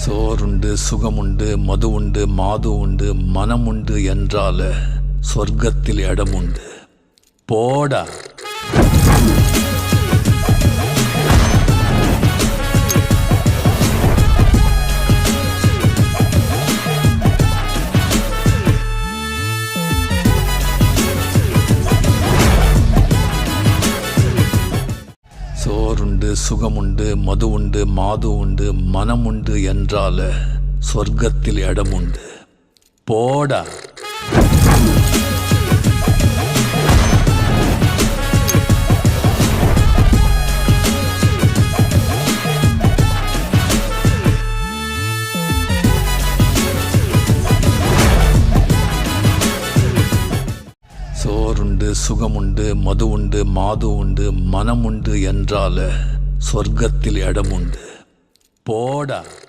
சோறுண்டு சுகமுண்டு மது உண்டு மாது உண்டு மனமுண்டு என்றால சொர்க்கத்தில் இடமுண்டு. போடா. சோறுண்டு சுகமுண்டு மது உண்டு மாது உண்டு மனமுண்டு என்றால சொர்க்கத்தில் இடமுண்டு. போடா. சோறுண்டு சுகமுண்டு மது உண்டு மாது உண்டு மனமுண்டு என்றால சொர்க்கத்தில் இடமுண்டு. போடா.